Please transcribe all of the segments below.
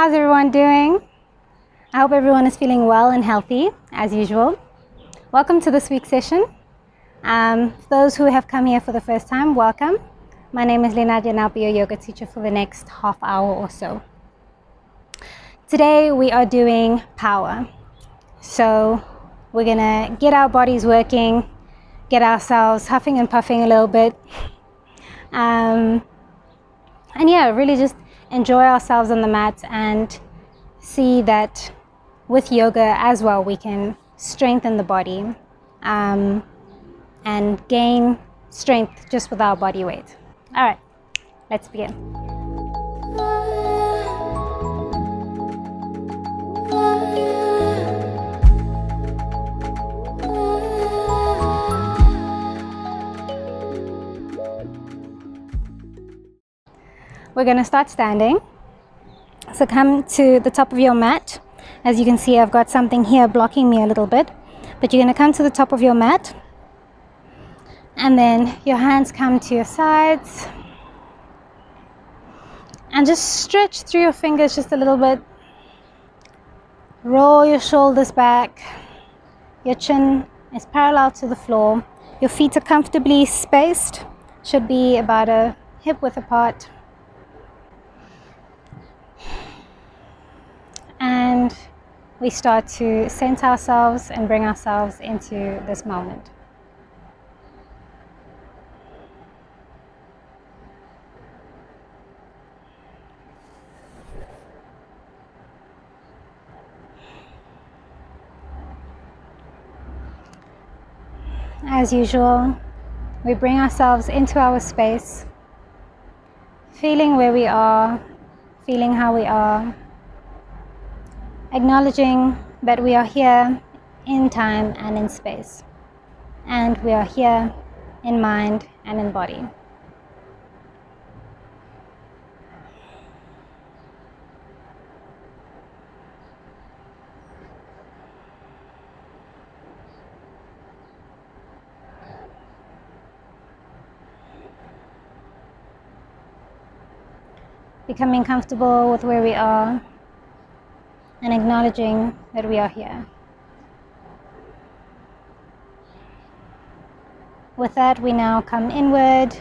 How's everyone doing? I hope everyone is feeling well and healthy, as usual. Welcome to this week's session. For those who have come here for the first time, welcome. My name is Lenadia and I'll be your yoga teacher for the next half hour or so. Today we are doing power. So we're gonna get our bodies working, get ourselves huffing and puffing a little bit. And yeah, really just enjoy ourselves on the mat and see that with yoga as well we can strengthen the body and gain strength just with our body weight. All right, let's begin. We're going to start standing. So come to the top of your mat. As you can see, I've got something here blocking me a little bit, but you're going to come to the top of your mat, and then your hands come to your sides, and just stretch through your fingers just a little bit. Roll your shoulders back. Your chin is parallel to the floor. Your feet are comfortably spaced, should be about a hip width apart. And we start to center ourselves and bring ourselves into this moment. As usual, we bring ourselves into our space, feeling where we are, feeling how we are, acknowledging that we are here in time and in space, and we are here in mind and in body. Becoming comfortable with where we are and acknowledging that we are here. With that, we now come inward,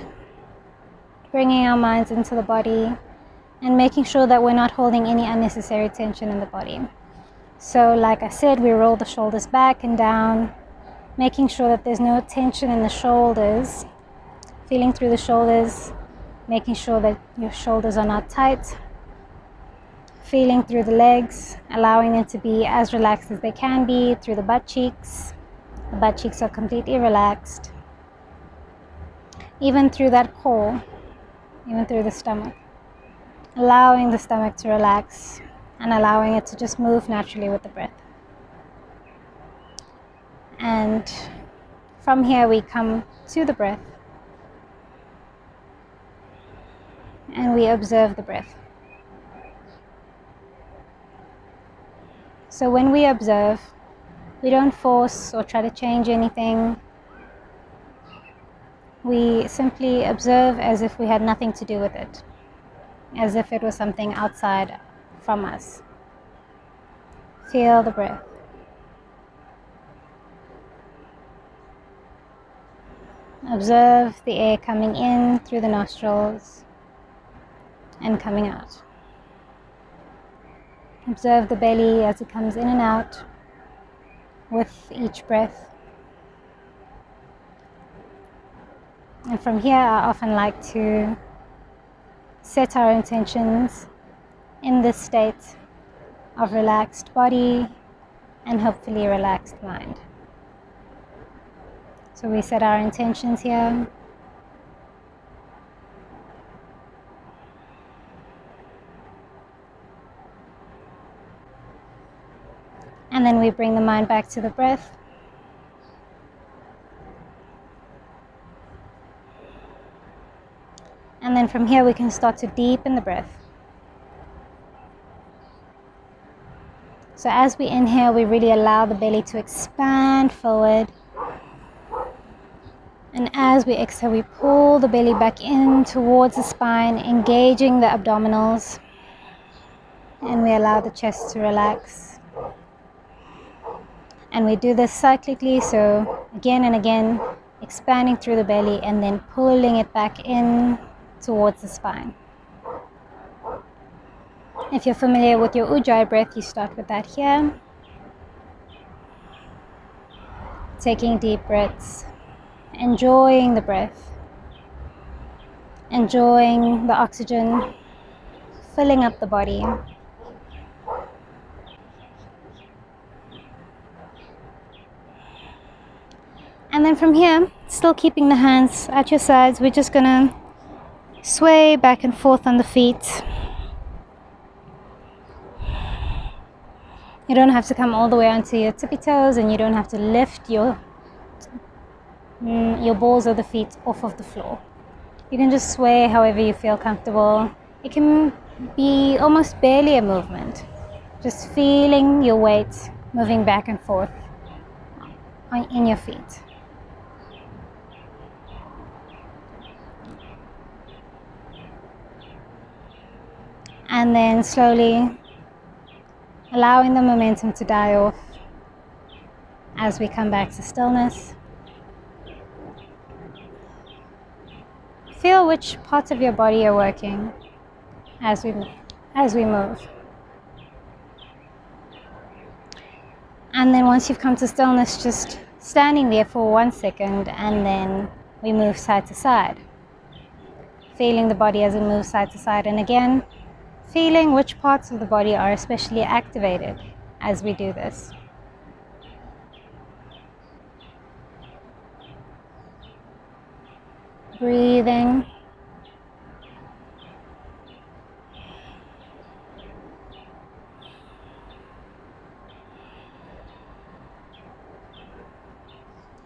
bringing our minds into the body and making sure that we're not holding any unnecessary tension in the body. So like I said, we roll the shoulders back and down, making sure that there's no tension in the shoulders, feeling through the shoulders, making sure that your shoulders are not tight, feeling through the legs, allowing them to be as relaxed as they can be through the butt cheeks. The butt cheeks are completely relaxed. Even through that core, even through the stomach. Allowing the stomach to relax and allowing it to just move naturally with the breath. And from here we come to the breath and we observe the breath. So when we observe, we don't force or try to change anything. We simply observe as if we had nothing to do with it, as if it was something outside from us. Feel the breath. Observe the air coming in through the nostrils and coming out. Observe the belly as it comes in and out with each breath. And from here, I often like to set our intentions in this state of relaxed body and hopefully relaxed mind. So we set our intentions here. And then we bring the mind back to the breath. And then from here we can start to deepen the breath. So as we inhale, we really allow the belly to expand forward. And as we exhale, we pull the belly back in towards the spine, engaging the abdominals. and we allow the chest to relax. And we do this cyclically, so again and again, expanding through the belly and then pulling it back in towards the spine. If you're familiar with your Ujjayi breath, you start with that here. Taking deep breaths, enjoying the breath, enjoying the oxygen filling up the body. And then from here, still keeping the hands at your sides, we're just gonna sway back and forth on the feet. You don't have to come all the way onto your tippy toes, and you don't have to lift your balls of the feet off of the floor. You can just sway however you feel comfortable. It can be almost barely a movement, just feeling your weight moving back and forth in your feet. And then slowly allowing the momentum to die off as we come back to stillness. Feel which parts of your body are working as we move. And then once you've come to stillness, just standing there for 1 second, and then we move side to side. Feeling the body as it moves side to side, and again, feeling which parts of the body are especially activated as we do this. Breathing.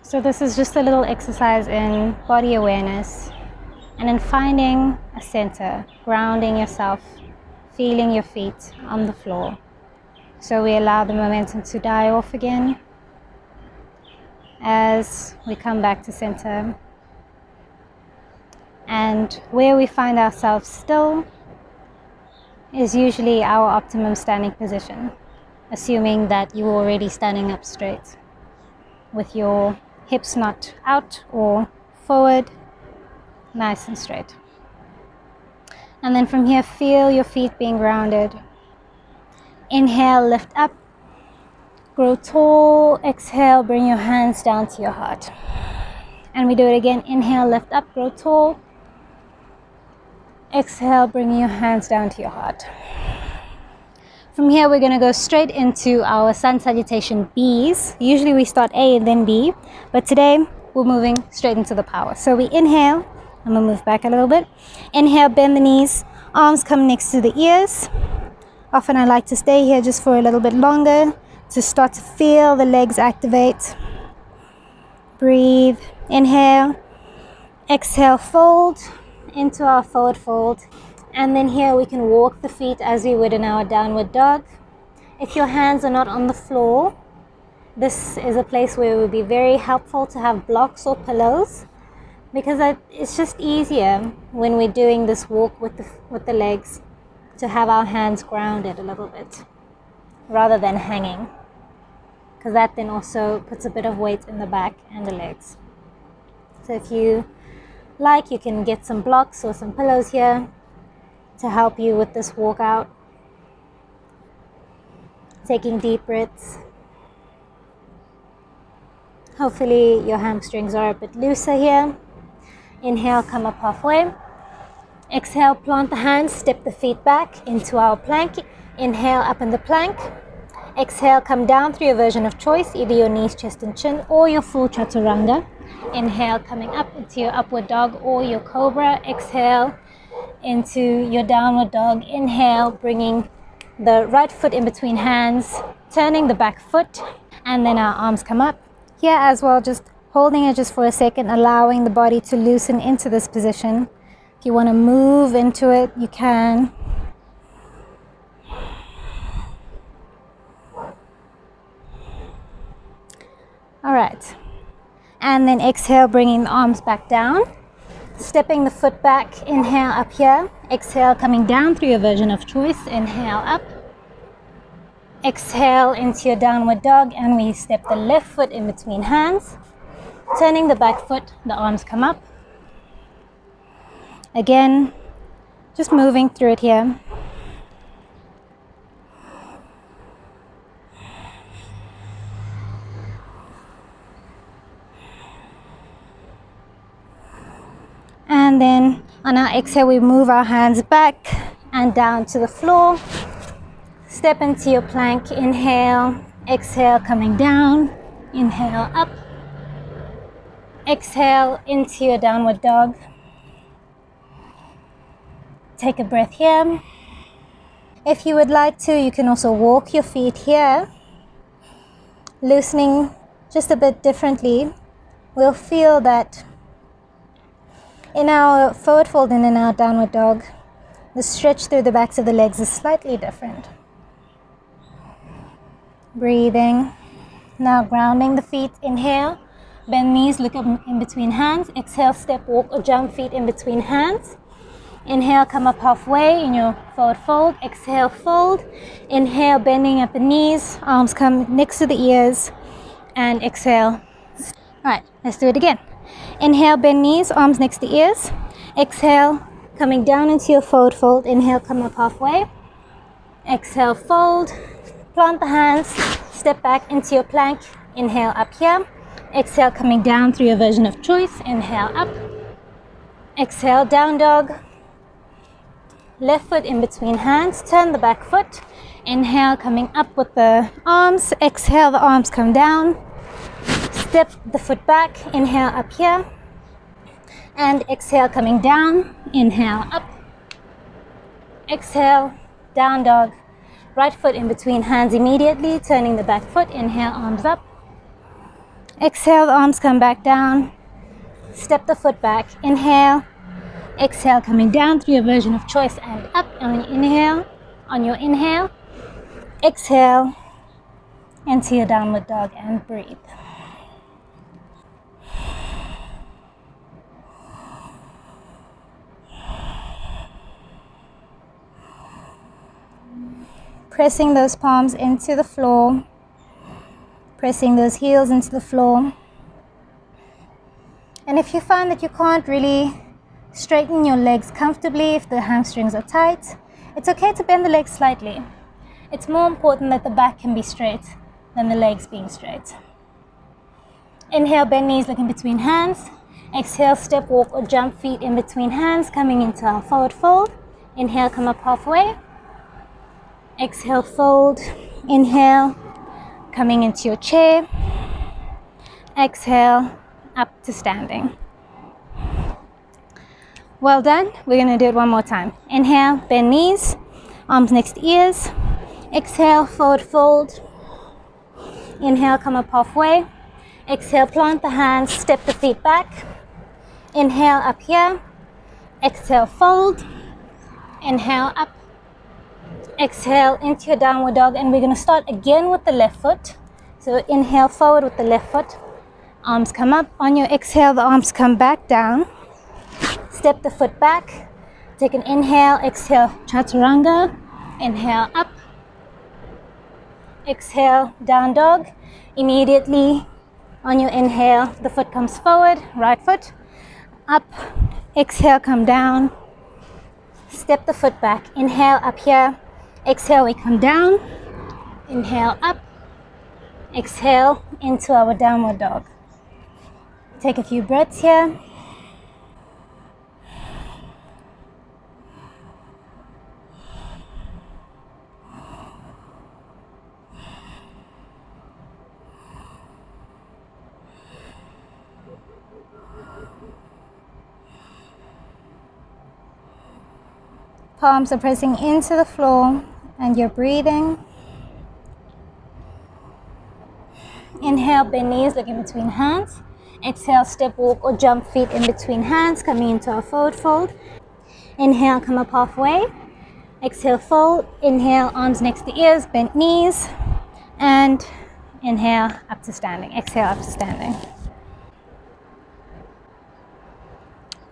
So this is just a little exercise in body awareness and in finding a center, grounding yourself, feeling your feet on the floor. So we allow the momentum to die off again as we come back to center. And where we find ourselves still is usually our optimum standing position, assuming that you're already standing up straight with your hips not out or forward, nice and straight. And then from here, feel your feet being grounded. Inhale, lift up, grow tall. Exhale, bring your hands down to your heart. And we do it again. Inhale, lift up, grow tall. Exhale, bringing your hands down to your heart. From here, we're going to go straight into our sun salutation B's. Usually we start A and then B, but today we're moving straight into the power. So we inhale. I'm going to move back a little bit. Inhale, bend the knees, arms come next to the ears. Often I like to stay here just for a little bit longer to start to feel the legs activate. Breathe. Inhale. Exhale, fold into our forward fold. And then here we can walk the feet as we would in our downward dog. If your hands are not on the floor, this is a place where it would be very helpful to have blocks or pillows, because it's just easier when we're doing this walk with the legs to have our hands grounded a little bit rather than hanging, because that then also puts a bit of weight in the back and the legs. So if you like, you can get some blocks or some pillows here to help you with this walk out. Taking deep breaths. Hopefully your hamstrings are a bit looser here. Inhale, come up halfway. Exhale, plant the hands, step the feet back into our plank. Inhale, up in the plank. Exhale, come down through your version of choice, either your knees, chest and chin, or your full chaturanga. Inhale, coming up into your upward dog or your cobra. Exhale into your downward dog. Inhale, bringing the right foot in between hands, turning the back foot, and then our arms come up. Here as well, just holding it just for a second, allowing the body to loosen into this position. If you want to move into it, you can. All right. And then exhale, bringing the arms back down. Stepping the foot back, inhale up here. Exhale, coming down through your version of choice. Inhale up. Exhale into your downward dog, and we step the left foot in between hands, turning the back foot, the arms come up. Again, just moving through it here. And then on our exhale, we move our hands back and down to the floor. Step into your plank, inhale, exhale, coming down, inhale up, exhale into your downward dog. Take a breath here. If you would like to, you can also walk your feet here, loosening just a bit differently. We'll feel that in our forward fold and in our downward dog, the stretch through the backs of the legs is slightly different. Breathing. Now grounding the feet. Inhale, bend knees, look up in between hands. Exhale, step, walk or jump feet in between hands. Inhale, come up halfway in your forward fold. Exhale, fold. Inhale, bending at the knees, arms come next to the ears, and exhale. All right, let's do it again. Inhale, bend knees, arms next to ears. Exhale, coming down into your forward fold. Inhale, come up halfway. Exhale, fold. Plant the hands, step back into your plank. Inhale, up here. Exhale, coming down through your version of choice. Inhale, up. Exhale, down dog. Left foot in between hands, turn the back foot. Inhale, coming up with the arms. Exhale, the arms come down. Step the foot back. Inhale, up here. And exhale, coming down. Inhale, up. Exhale, down dog. Right foot in between hands immediately, turning the back foot. Inhale, arms up. Exhale, the arms come back down. Step the foot back. Inhale. Exhale, coming down through your version of choice and up on inhale. On your inhale, exhale into your downward dog and breathe. Pressing those palms into the floor, pressing those heels into the floor. And if you find that you can't really straighten your legs comfortably, if the hamstrings are tight, it's okay to bend the legs slightly. It's more important that the back can be straight than the legs being straight. Inhale, bend knees, look in between hands. Exhale, step, walk or jump feet in between hands, coming into our forward fold. Inhale, come up halfway. Exhale, fold. Inhale, coming into your chair. Exhale, up to standing. Well done. We're going to do it one more time. Inhale, bend knees, arms next to ears. Exhale, forward fold. Inhale, come up halfway. Exhale, plant the hands, step the feet back. Inhale, up here. Exhale, fold. Inhale, up. Exhale into your downward dog, and we're going to start again with the left foot. So inhale forward with the left foot. Arms come up. On your exhale, the arms come back down. Step the foot back. Take an inhale, exhale, chaturanga. Inhale, up. Exhale, down dog. Immediately on your inhale, the foot comes forward, right foot. Up. Exhale, come down. Step the foot back. Inhale, up here. Exhale, we come down. Inhale, up. Exhale into our downward dog. Take a few breaths here. Palms are pressing into the floor and you're breathing. Inhale, bend knees, look in between hands. Exhale, step, walk or jump feet in between hands, coming into a forward fold. Inhale, come up halfway. Exhale, fold. Inhale, arms next to ears, bent knees. And inhale, up to standing. Exhale, up to standing.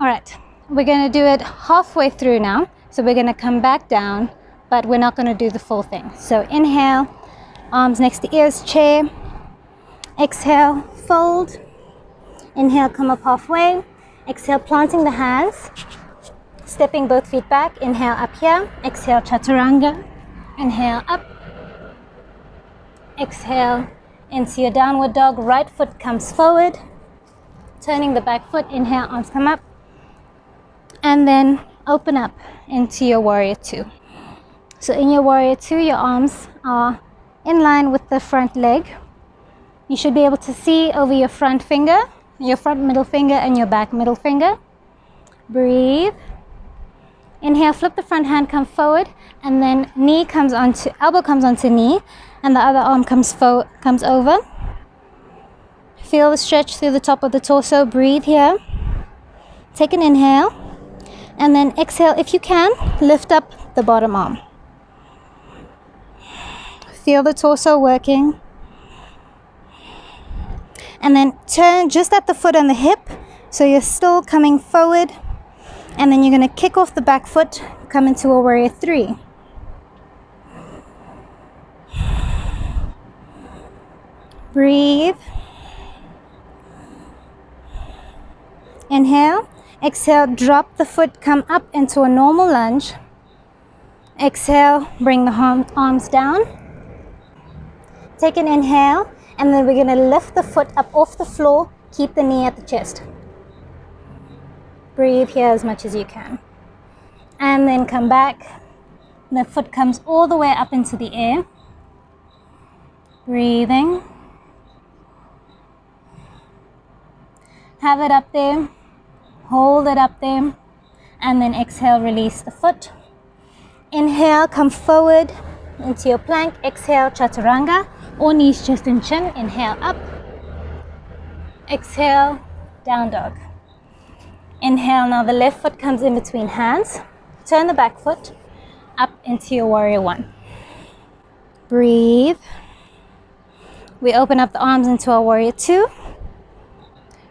All right, we're going to do it halfway through now. So we're going to come back down, but we're not going to do the full thing. So inhale, arms next to ears, chair. Exhale, fold. Inhale, come up halfway. Exhale, planting the hands, stepping both feet back. Inhale, up here. Exhale, chaturanga. Inhale, up. Exhale, into your downward dog. Right foot comes forward, turning the back foot. Inhale, arms come up. And then open up into your warrior two. So in your warrior two, your arms are in line with the front leg. You should be able to see over your front finger, your front middle finger, and your back middle finger. Breathe. Inhale, flip the front hand, come forward, and then elbow comes onto knee, and the other arm comes over. Feel the stretch through the top of the torso. Breathe here. Take an inhale, and then exhale. If you can, lift up the bottom arm. Feel the torso working. And then turn just at the foot and the hip, so you're still coming forward. And then you're going to kick off the back foot, come into a warrior three. Breathe. Inhale. Exhale, drop the foot, come up into a normal lunge. Exhale, bring the arms down. Take an inhale, and then we're going to lift the foot up off the floor. Keep the knee at the chest. Breathe here as much as you can. And then come back. The foot comes all the way up into the air. Breathing. Have it up there. Hold it up there. And then exhale, release the foot. Inhale, come forward into your plank. Exhale, chaturanga, or knees, chest and chin. Inhale, up. Exhale, down dog. Inhale, now the left foot comes in between hands. Turn the back foot up into your warrior one. Breathe. We open up the arms into our warrior two.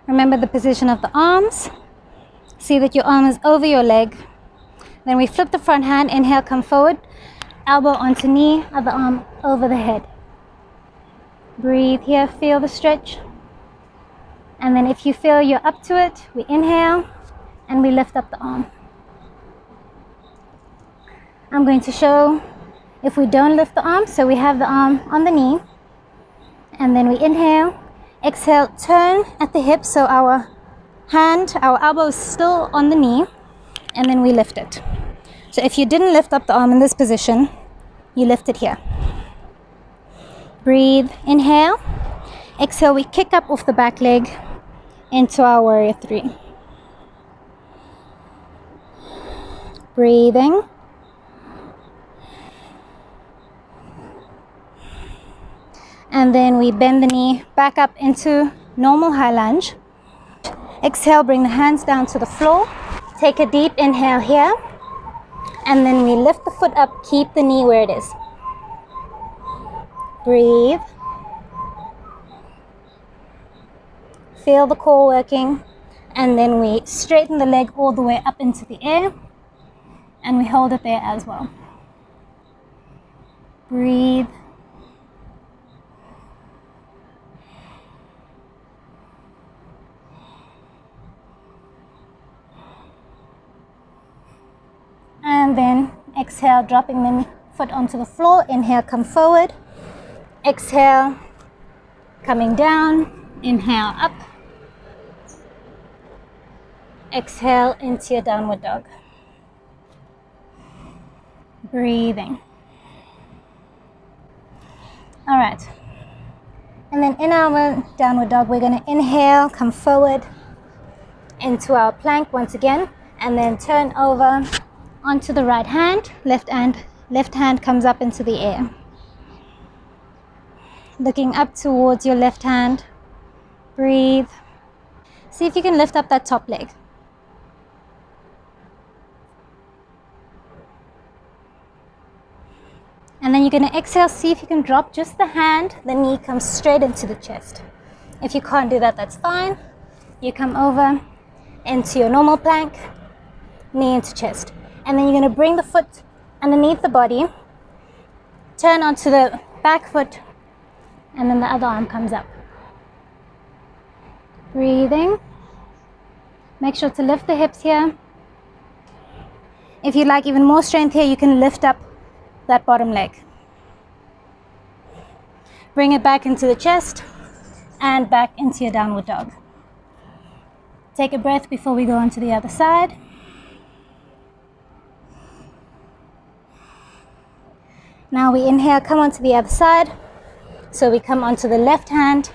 Remember the position of the arms. See that your arm is over your leg. Then we flip the front hand. Inhale, come forward. Elbow onto knee, other arm over the head. Breathe here, feel the stretch. And then if you feel you're up to it, we inhale and we lift up the arm. I'm going to show if we don't lift the arm. So we have the arm on the knee, and then we inhale, exhale, turn at the hip, so our elbow is still on the knee, and then we lift it. So if you didn't lift up the arm in this position, you lift it here. Breathe, inhale, exhale, we kick up off the back leg into our warrior three. Breathing. And then we bend the knee back up into normal high lunge. Exhale, bring the hands down to the floor. Take a deep inhale here. And then we lift the foot up, keep the knee where it is. Breathe. Feel the core working. And then we straighten the leg all the way up into the air. And we hold it there as well. Breathe. And then exhale, dropping the foot onto the floor. Inhale, come forward. Exhale, coming down. Inhale, up. Exhale into your downward dog. Breathing. All right. And then in our downward dog, we're going to inhale, come forward into our plank once again, and then turn over onto the right hand. Left hand comes up into the air. Looking up towards your left hand. Breathe. See if you can lift up that top leg. And then you're going to exhale, see if you can drop just the hand, the knee comes straight into the chest. If you can't do that, that's fine. You come over into your normal plank, knee into chest. And then you're going to bring the foot underneath the body, turn onto the back foot, and then the other arm comes up. Breathing. Make sure to lift the hips here. If you like even more strength here, you can lift up that bottom leg. Bring it back into the chest and back into your downward dog. Take a breath before we go on to the other side. Now we inhale, come onto the other side. So we come onto the left hand.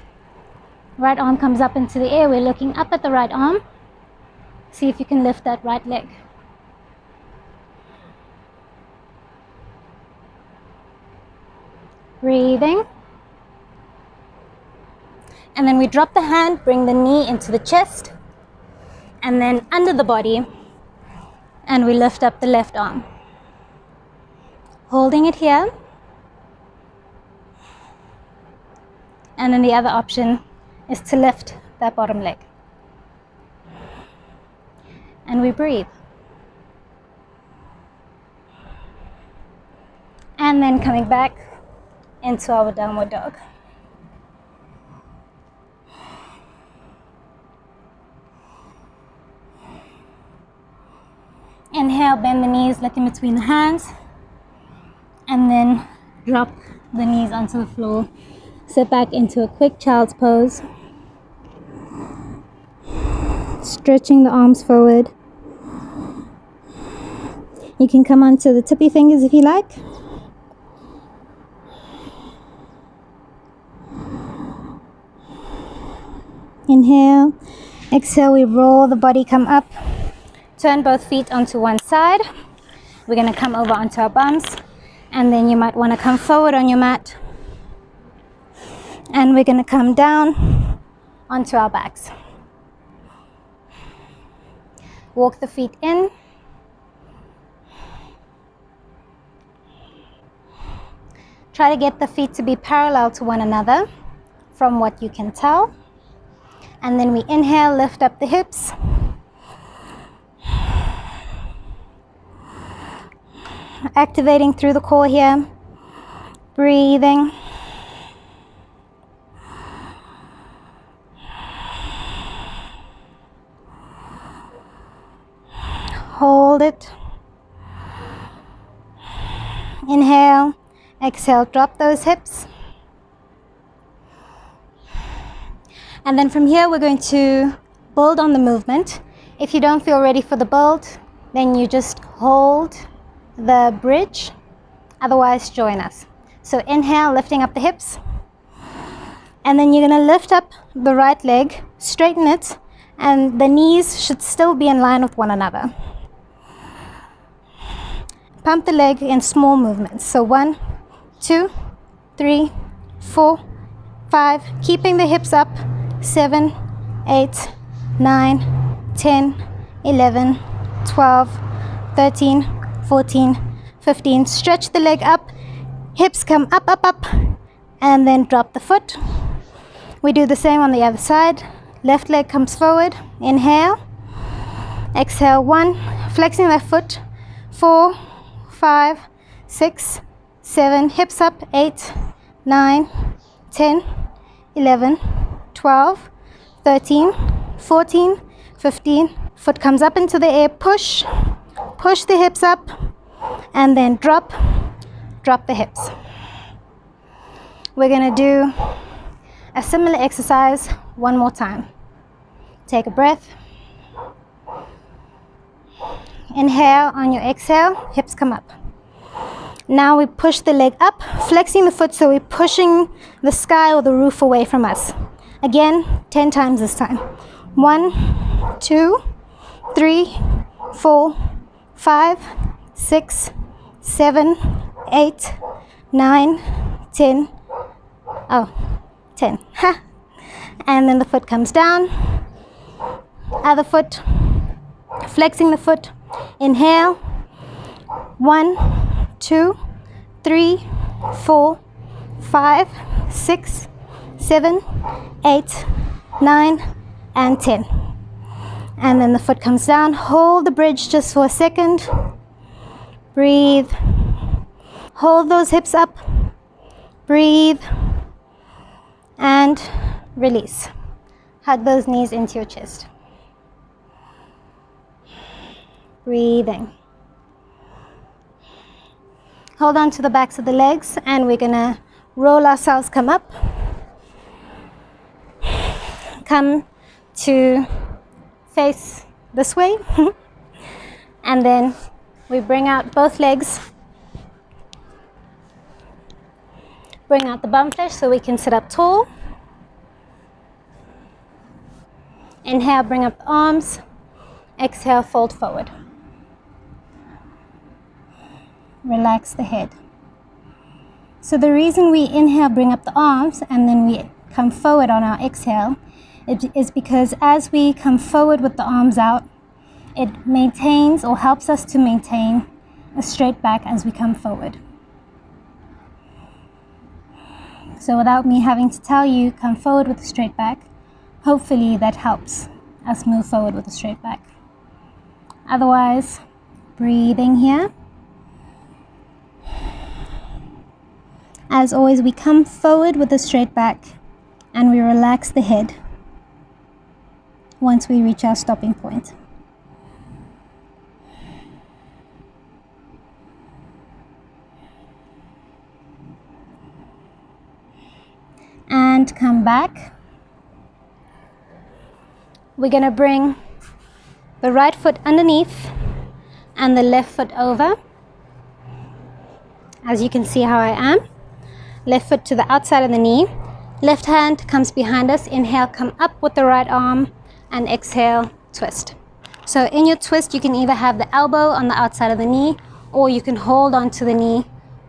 Right arm comes up into the air. We're looking up at the right arm. See if you can lift that right leg. Breathing. And then we drop the hand, bring the knee into the chest, and then under the body, and we lift up the left arm. Holding it here. And then the other option is to lift that bottom leg. And we breathe. And then coming back into our downward dog. Inhale, bend the knees, look in between the hands, and then drop the knees onto the floor. Sit back into a quick child's pose. Stretching the arms forward. You can come onto the tippy fingers if you like. Inhale. Exhale, we roll the body, come up. Turn both feet onto one side. We're going to come over onto our bums. And then you might want to come forward on your mat. And we're going to come down onto our backs. Walk the feet in. Try to get the feet to be parallel to one another from what you can tell. And then we inhale, lift up the hips. Activating through the core here. Breathing. Hold it. Inhale. Exhale, drop those hips. And then from here, we're going to build on the movement. If you don't feel ready for the build, then you just hold the bridge. Otherwise, join us. So inhale, lifting up the hips. And then you're going to lift up the right leg, straighten it, and the knees should still be in line with one another. Pump the leg in small movements. So 1, 2, 3, 4, 5. Keeping the hips up. 7, 8, 9, 10, 11, 12, 13, 14, 15. Stretch the leg up. Hips come up, up, up. And then drop the foot. We do the same on the other side. Left leg comes forward. Inhale. Exhale. 1. Flexing that foot. 4, 5, 6, 7. Hips up. 8, 9, 10, 11, 12, 13, 14, 15. Foot comes up into the air. Push. Push the hips up. And then drop. Drop the hips. We're going to do a similar exercise one more time. Take a breath. Inhale. On your exhale, hips come up. Now we push the leg up, flexing the foot so we're pushing the sky or the roof away from us. Again, 10 times this time. 1, 2, 3, 4, 5, 6, 7, 8, 9, 10. Oh, 10. Ha! And then the foot comes down. Other foot. Flexing the foot. Inhale. 1, 2, 3, 4, 5, 6, 7, 8, 9, and 10. And then the foot comes down. Hold the bridge just for a second. Breathe. Hold those hips up. Breathe. and release. Hug those knees into your chest. Breathing. Hold on to the backs of the legs, and we're gonna roll ourselves, come up, come to face this way, and then we bring out both legs, bring out the bum flesh so we can sit up tall. Inhale, bring up the arms. Exhale, fold forward. Relax the head. So the reason we inhale, bring up the arms, and then we come forward on our exhale is because as we come forward with the arms out, it maintains or helps us to maintain a straight back as we come forward. So without me having to tell you, come forward with a straight back, hopefully that helps us move forward with a straight back. Otherwise, breathing here. As always, we come forward with a straight back and we relax the head once we reach our stopping point. And come back. We're going to bring the right foot underneath and the left foot over. As you can see how I am. Left foot to the outside of the knee. Left hand comes behind us. Inhale, come up with the right arm, and exhale, twist. So in your twist, you can either have the elbow on the outside of the knee, or you can hold onto the knee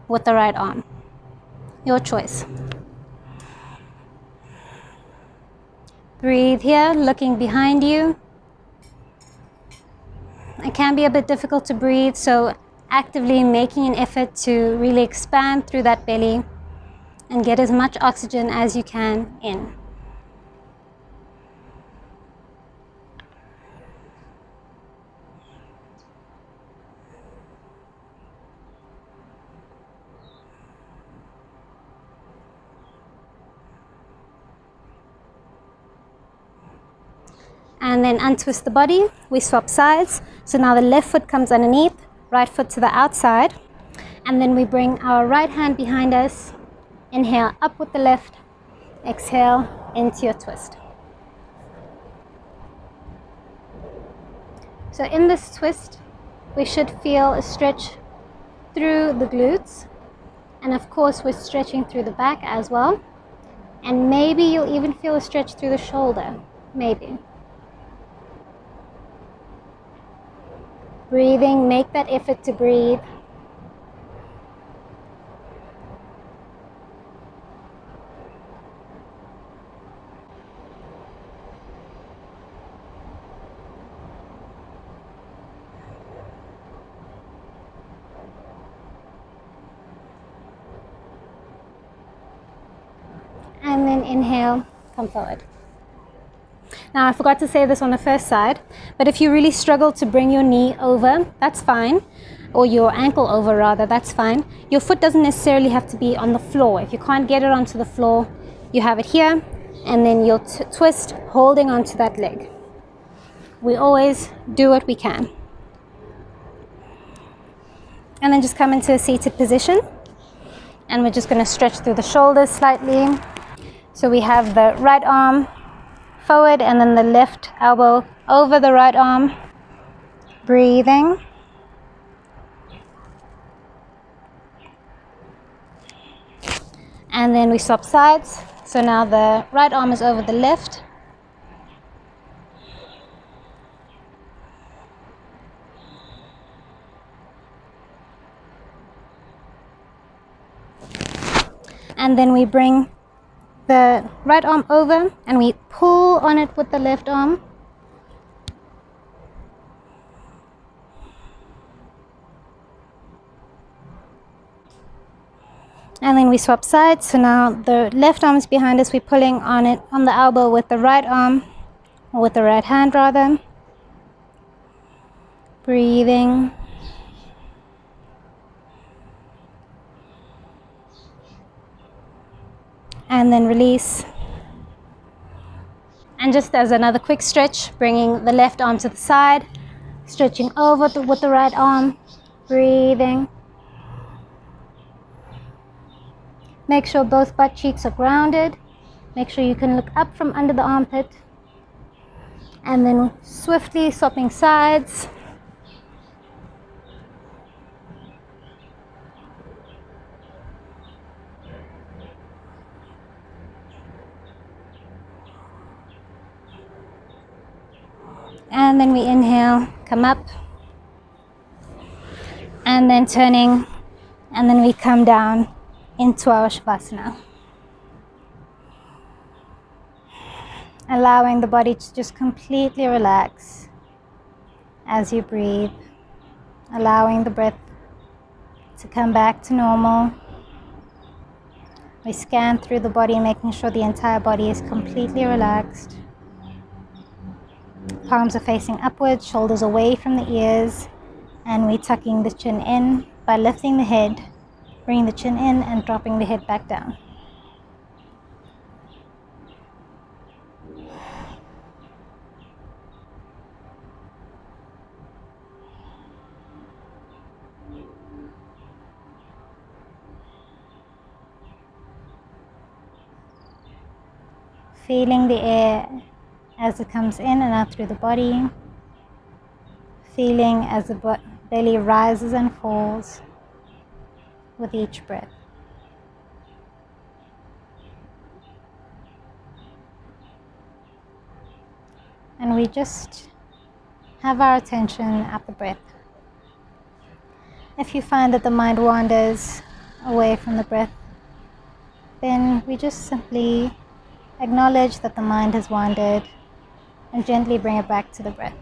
with the right arm. Your choice. Breathe here, looking behind you. It can be a bit difficult to breathe, so actively making an effort to really expand through that belly and get as much oxygen as you can in. And then untwist the body. We swap sides. So now the left foot comes underneath, right foot to the outside. And then we bring our right hand behind us. Inhale, up with the left. Exhale, into your twist. So in this twist, we should feel a stretch through the glutes. And of course, we're stretching through the back as well. And maybe you'll even feel a stretch through the shoulder. Maybe. Breathing, make that effort to breathe. And then inhale, come forward. Now, I forgot to say this on the first side, but if you really struggle to bring your knee over, that's fine, or your ankle over rather, that's fine. Your foot doesn't necessarily have to be on the floor. If you can't get it onto the floor, you have it here, and then you'll twist, holding onto that leg. We always do what we can. And then just come into a seated position, and we're just going to stretch through the shoulders slightly. So we have the right arm forward and then the left elbow over the right arm. Breathing. And then we swap sides. So now the right arm is over the left. And then we bring the right arm over and we pull on it with the left arm. And then we swap sides. So now the left arm is behind us. We're pulling on it on the elbow with the right arm, or with the right hand rather. Breathing. And then release. And just as another quick stretch, bringing the left arm to the side, stretching over with the right arm, breathing. Make sure both butt cheeks are grounded. Make sure you can look up from under the armpit. And then swiftly swapping sides. And then we inhale, come up. And then turning, and then we come down into our Shavasana. Allowing the body to just completely relax as you breathe. Allowing the breath to come back to normal. We scan through the body, making sure the entire body is completely relaxed. Palms are facing upwards, shoulders away from the ears, and we're tucking the chin in by lifting the head, bringing the chin in and dropping the head back down. Feeling the air as it comes in and out through the body. Feeling as the belly rises and falls with each breath. And we just have our attention at the breath. If you find that the mind wanders away from the breath, then we just simply acknowledge that the mind has wandered and gently bring it back to the breath.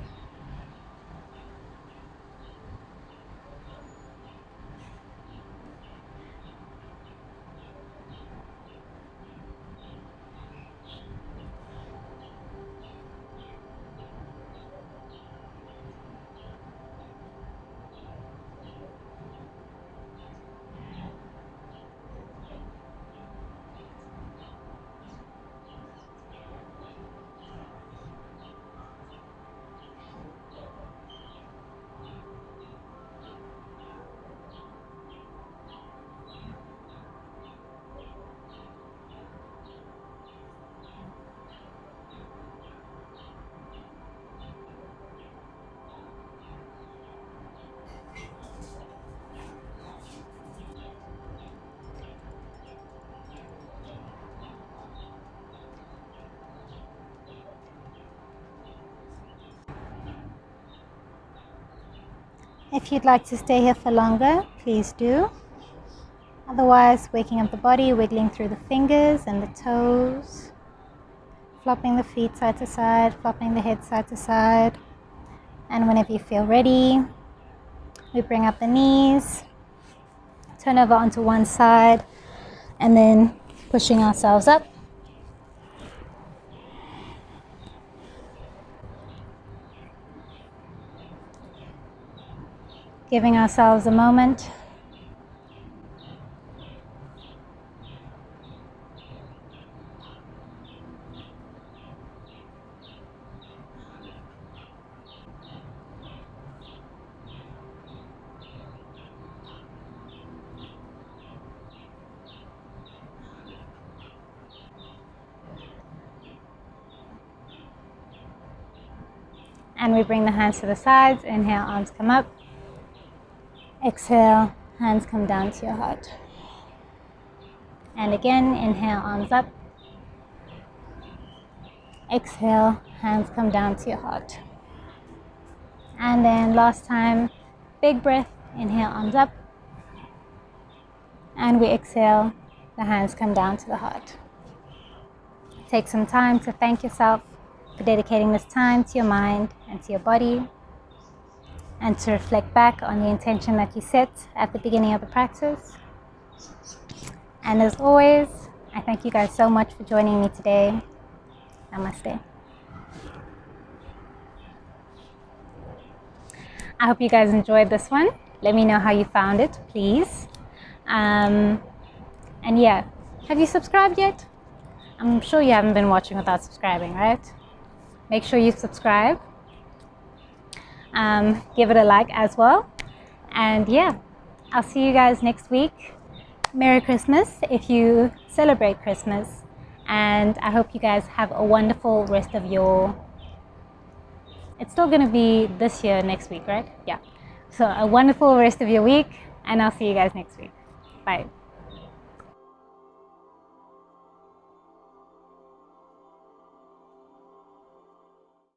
If you'd like to stay here for longer, please do. Otherwise, waking up the body, wiggling through the fingers and the toes, flopping the feet side to side, flopping the head side to side. And whenever you feel ready, we bring up the knees, turn over onto one side, and then pushing ourselves up. Giving ourselves a moment. And we bring the hands to the sides. Inhale, arms come up. Exhale, hands come down to your heart. And again, inhale, arms up. Exhale, hands come down to your heart. And then last time, big breath. Inhale, arms up. And we exhale, the hands come down to the heart. Take some time to thank yourself for dedicating this time to your mind and to your body, and to reflect back on the intention that you set at the beginning of the practice. And as always, I thank you guys so much for joining me today. Namaste. I hope you guys enjoyed this one. Let me know how you found it, please. And yeah, have you subscribed yet? I'm sure you haven't been watching without subscribing, right? make sure you subscribe. Give it a like as well. And yeah, I'll see you guys next week. Merry Christmas if you celebrate Christmas. And I hope you guys have a wonderful rest of your... It's still going to be this year next week, right? Yeah. So a wonderful rest of your week, and I'll see you guys next week. Bye.